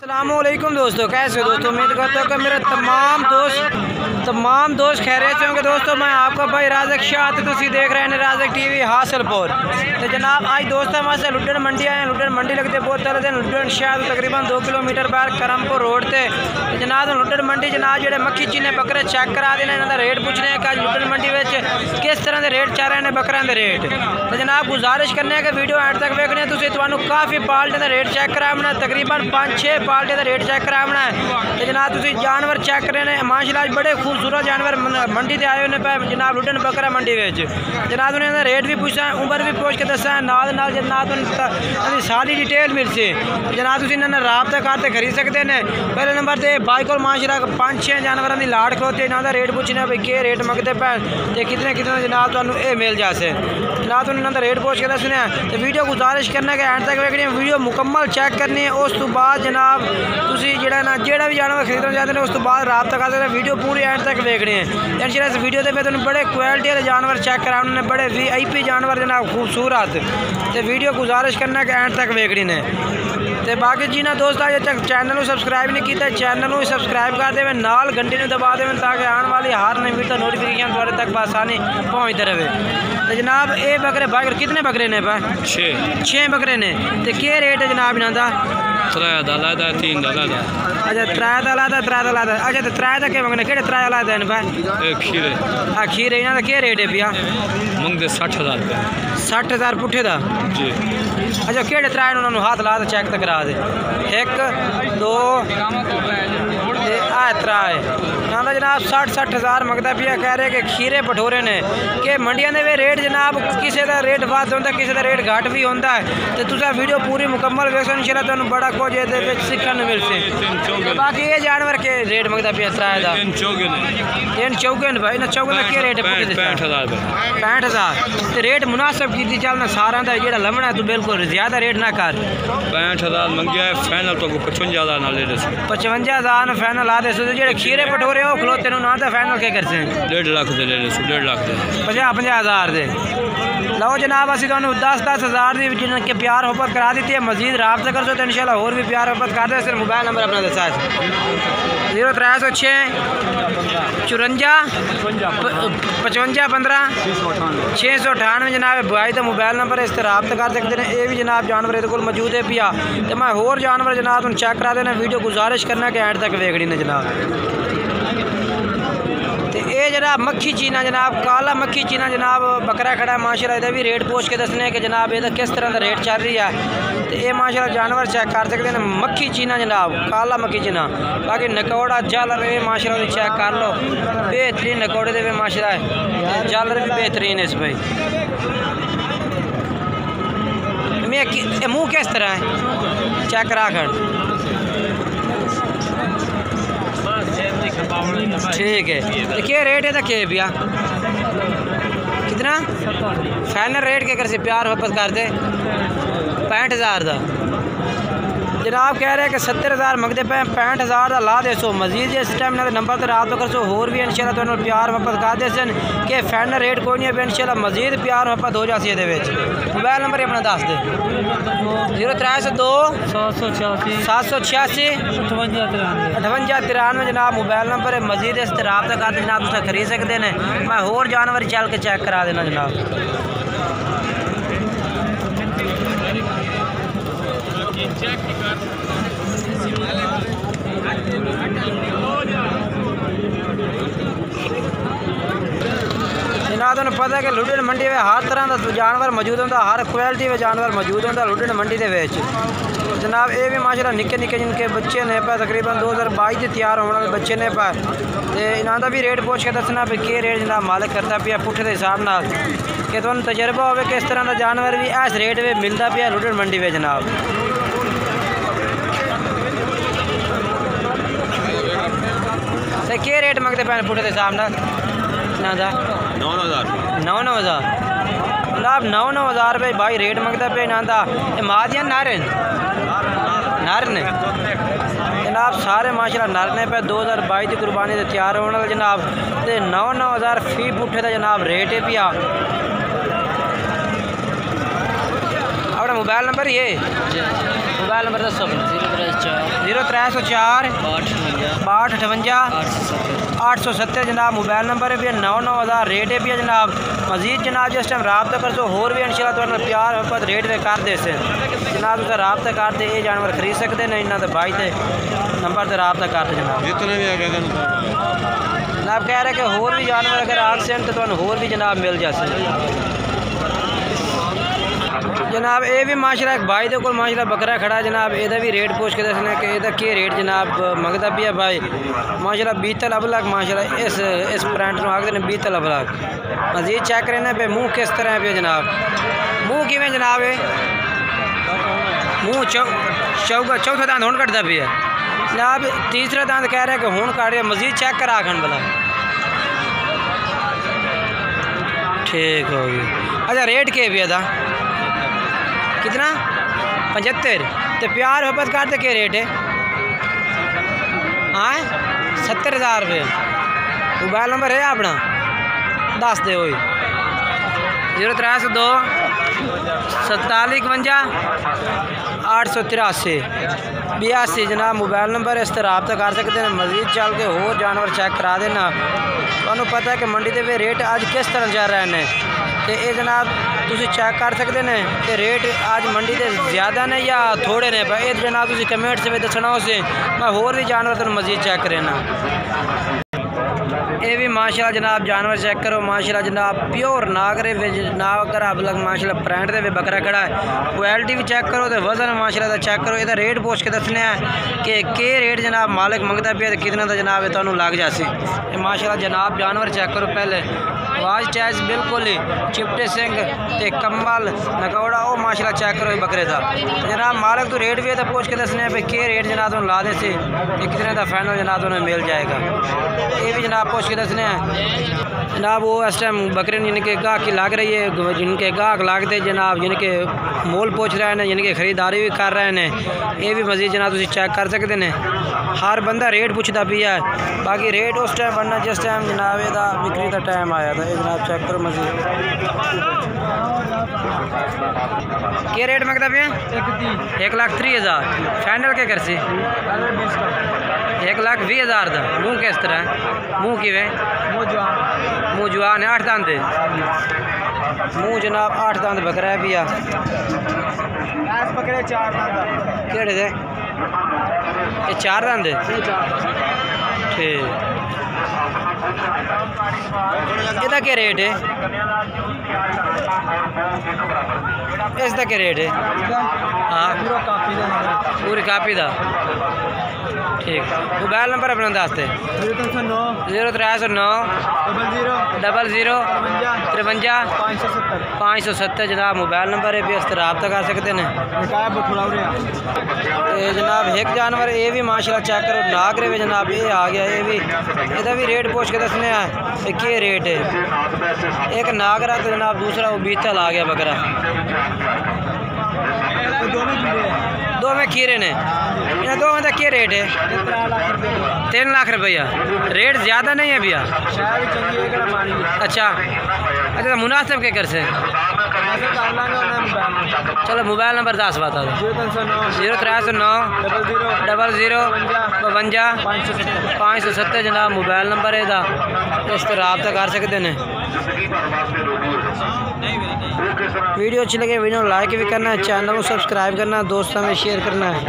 अस्सलामुअलैकुम दोस्तों, कैसे हो दोस्तों। उम्मीद करता हूँ कि मेरे तमाम दोस्त खैरियत से होंगे। दोस्तों मैं आपका भाई राज़क शाह तुसी देख रहे हैं राज़क टीवी हासिलपुर। तो जनाब आज दोस्त हमारे लुड्डन मंडी आए हैं। लुड्डन मंडी लगते बहुत तरह लुड्डन शहर तकरीबन 2 किलोमीटर बाहर करमपुर रोड से। तो जनाब लुड्डन मंडी जनाब जो मक्खी चीने बकरे चेक करा देने इन्होंने रेट पूछने कि लुड्डन मंडी में किस तरह के रेट चल रहे हैं बकरों के रेट। तो जनाब गुजारिश करने कि वीडियो एंड तक देखने तो काफ़ी पाल्टे का रेट चेक कराना तकरीबन 5-6 पाल्टे का रेट चेक कराना है। तो जनाब तुम जानवर चेक कर रहे हैं माशाल्लाह बड़े खूबसूरत जानवर मंडी से आए हुए जनाब लुड्डन बकरा मंडी में। जनाब उन्हें रेट भी पूछा है, उम्र भी पूछ के दसा है, नाल जनाब सारी डिटेल मिल सी। जनाब तुम इन्होंने राबता करते खरीद सकते हैं। पहले नंबर से बाई को माशाल्लाह 5-6 जानवरों की लाड़ खलोते इन्हों का रेट पूछने भाई क्या रेट मंगते पे तो कितने जनाब तुम्हें ये मिल जासे। जनाब तुम इन्होंने रेट पूछ के दसने तो वीडियो गुजारिश करना कि एंड तक देखनी वीडियो मुकम्मल चेक करनी है। उस तो बाद जनाब जो भी जानवर खरीदना चाहते हैं उस तो बाद राबता करते वीडियो पूरी एंड तक देखनी है। इंशाल्लाह इस वीडियो में तुम बड़े क्वालिटी वाले जानवर चेक कराने बड़े VIP जानवर जनाब खूबसूरत। तो वीडियो गुजारिश करना कि एंड तक देखनी ने। तो बाकी जी ना दोस्त अजे तक चैनल को सब्सक्राइब नहीं किया चैनल को सब्सक्राइब कर देवे, नाल घंटे में दबा देवे ताकि आने वाली हर नई वीडियो नोटिफिकेशन थोड़े तक आसानी पहुँचते रहे। तो जनाब ये बकरे भाई कितने बकरे ने पा 6 बकरे ने। तो क्या रेट है जनाब इन्हों का 3 दा लादा 3 दा लादा। अच्छा 3 दा लादा 3 दा लादा। अच्छा तो 3 का क्या मंगने कि 3 लादा है भाई खीरे खीरे इन्हों का क्या रेट है भैया मंगते 60,000 रुपये 60,000 पुट्ठे का जी। अच्छा केड़े 3 उन्होंने हाथ ला चेक तो करा दे 1 2 है जनाब 60-60,000 मंगता पिया। कह रहे कि खीरे भटोरे ने कि मंडिया के रेट जनाब किसी का रेट वध होता किसी का रेट घट भी होता है। तो तुम वीडियो पूरी मुकम्मल वेखो इंशाल्लाह तुहानू बड़ा कुछ ये सीखने मिलसे। बाकी ये जानवर के रेट मंगता पिया 3 का 3 चौगन भाई ना चौगन का क्या रेट है 65,000। तो रेट मुनासिब की चलना सारा का जो लमना तू बिल्कुल ज़्यादा रेट ना कर 65,000 मंगिया है फाइनल तो 55,000 ना ले 55,000 फाइनल आ दे। जो खीरे भटोरे हो खलोते ना तो फाइनल क्या करते हैं 1.5 लाख दे ले 1.5 लाख दे 50,000 दे। लो जनाब असी तो 10,000 जिनके प्यार मोहब्बत करा दी है। मजीद राबता कर सो तो इंशाल्लाह और भी प्यार मोहब्बत कर दे। सिर्फ मोबाइल नंबर अपना दसा 0306 54 55 15 698 जनाब भाई तो मोबाइल नंबर इस तरह राबता कर सकते हैं। ये भी जनाब जानवर ये मौजूद है पिया। तो मैं होर जानवर जनाब तुम चेक करा देना वीडियो गुजारिश करना कि एंड तक वेखनी ने जनाब। तो ये जनाब मक्खी चीना जनाब काला मक्खी चीना जनाब बकरा खड़ा है माशाल्लाह। इधर भी रेट पूछ के दसने कि जनाब ये किस तरह का रेट चल रही है। तो ये माशाल्लाह जानवर चेक कर सकते हैं मक्खी चीना जनाब काला मक्खी चीना। बाकी नकौड़ा जालर ये माशाल्लाह चेक कर लो बेहतरीन नकौड़े दे माशाल्लाह जालर भी बेहतरीन है इस भाई। मुँह किस तरह है चेक करा कर ठीक है। तो क्या रेट है तो क्या भैया कितना फाइनल रेट के कर से प्यार वापस कर दे 65,000 का जनाब कह रहे हैं कि 70,000 मंगते पे 65,000 का ला दे सो। मजीद इस टाइम ना नंबर पर रात कर सो होर भी इंशाल्लाह तुहानू प्यार वापस कर दे सन कि फाइनल रेट कोई नहीं है इंशाल्लाह मजीद प्यार वापस हो जासी ये। मोबाइल नंबर अपना दस दे 0302 786 5893 जनाब मोबाइल नंबर है। मजीद इस राबता कर जनाब तुम खरीद सकते हैं। मैं होर जानवर चल के चेक करा देना जनाब। जनाब तुम पता है कि लुड्डन मंडी में हर तरह का जानवर मौजूद होता हर क्वालिटी में जानवर मौजूद होता लुड्डन मंडी के जनाब। ये भी माशाल्लाह निक्के निक्के जिनके बच्चे ने पा तकरीबन 2022 से तैयार होने वाले बच्चे ने पा। तो इन्हों का भी रेट पूछ के दसना भी क्या रेट जनाब मालिक करता पिया पुट्ठे के हिसाब न कि तुम तजर्बा हो किस तरह का जानवर भी इस रेट में मिलता पिया लुड्डन मंडी में जनाब। तो क्या रेट मंगते पे पुट्ठे के हिसाब न 9,000 जनाब 9,000 रुपये भाई रेट मंगता पे इन्हों का। मादिया नर ने जनाब सारे माशाल्लाह नर ने पे 2022 की कुर्बानी से तैयार होने वाले जनाब। तो 9,000 फी पुट्ठे का जनाब रेट है पिया। अपना मोबाइल नंबर ये मोबाइल नंबर दसो 0304 6258 जनाब मोबाइल नंबर है भी 9-9000 रेट है भी जनाब। मजीद जनाब जिस टाइम रबता कर सो होर भी इंशाल्लाह तो प्यार मोहब्बत रेट में कर दे से जनाब तुम रबता करते ये जानवर खरीद सकते हैं इन्होंने भाई के नंबर से रबता करते जनाब। जितने भी आ जनाब कह रहे कि होर भी जानवर अगर आक्सीडेंट तो होर भी जनाब मिल जाते जनाब। ये भी माशाल्लाह एक भाई दे कोल माशाल्लाह बकरा खड़ा है जनाब। एदा भी रेट पूछ के दसने कि एदा के रेट जनाब मंगता भी है भाई माशाल्लाह 20 अबलग माशाल्लाह इस प्रिंट में आखते हैं 20 अबलग। मजीद चेक करना पे मुँह किस तरह पे जनाब मुँह किमें जनाब है मुँह चौथा दांत हुण कटता भी है जनाब। तीसरा दांत कह रहे हैं कि हुण काट रहे मजीद चेक करा खन भला ठीक हो गई। अच्छा रेट के भी अदा कितना 75 तो प्यार मोहब्बत करते क्या रेट है हाँ 70,000 रुपये। मोबाइल नंबर है अपना दस दे 0302 4751 883 82 जनाब मोबाइल नंबर इस तरह रब्ता कर सकते हैं। मजीद चल के होर जानवर चेक करा देना तो पता है कि मंडी के रेट अज किस तरह जा रहे हैं तो ये जनाब तुसी चेक कर सकते हैं कि रेट आज मंडी से ज़्यादा ने या थोड़े ने पर ये जनाब तुसी कमेंट से भी दसना उसे मैं होर भी जानवर तुम मजीद चेक करेना। ये भी माशाल्लाह जनाब जानवर चेक करो माशाल्लाह जनाब प्योर नागरे नागर अबलग माशाल्लाह प्रिंट दे बकरा खड़ा है। क्वालिटी भी चेक करो तो वजन माशाल्लाह चेक करो ਇਹਦਾ रेट पूछ के दसने कि के रेट जनाब मालिक मंगता पे कितना का जनाब तुहानू लग जासी। माशाल्लाह जनाब जानवर चेक करो पहले आवाज़ चैस बिल्कुल ही चिपटे सिंह ते कम्बल नकौड़ा वो माशाल्लाह चेक करो बकरे का जनाब मालिक तो रेट भी है तो पूछ के दसने भाई के रेट जनाब तुम ला दे से कितने का फाइनल जनाब तुम्हें मिल जाएगा। ये भी जनाब पूछ के दसने जनाब वो इस टाइम बकरे जिनके गाहक की लग रही है जिनके गाहक लागते जनाब जिनके मोल पूछ रहे हैं जिनके खरीदारी भी कर रहे हैं ये भी मजीद जनाब तुम चेक कर सकते हैं। हर बंदा रेट पूछता भी है बाकी रेट उस टाइम बनना जिस टाइम जनाब ਇਹਦਾ बिक्री का टाइम आया था। ये जनाब चेक करो मजीद क्या रेट मंगता पे 1,30,000 फाइनल क्या कर सी 1,20,000 का मुँह किस तरह मुँह कि मुँह जवान है 8 दांत मुँह जनाब 8 दांत बकरा है भी पकड़े 4 दांत केड़े दे ये 4 दांत ठीक ਇਹਦਾ क्या रेट है इसका क्या रेट है हाँ पूरी कापी का ठीक। मोबाइल नंबर अपना दस दे 0309 00 53 570 जनाब मोबाइल नंबर है भी इस तरह रब्ता कर सकते हैं। जनाब एक जानवर ये भी माशाल्लाह चेक करो नागरे में जनाब ये आ गया ये भी ਇਹਦਾ भी रेट पूछ के दसने क्या रेट है। एक नागरा तो जनाब दूसरा वो बीतल आ गया बकरा दो में खीरे ने इन दो में क्या रेट है 3 लाख रुपया रेट ज़्यादा नहीं है भैया अच्छा अच्छा मुनासिब के कर से चलो मोबाइल नंबर 10 बता दो 0309 00 52 570 जनाब मोबाइल नंबर है इस तरह रब्ता कर सकते हैं। वीडियो अच्छी लगे वीडियो लाइक भी करना है चैनल को सब्सक्राइब करना है दोस्तों में शेयर करना है।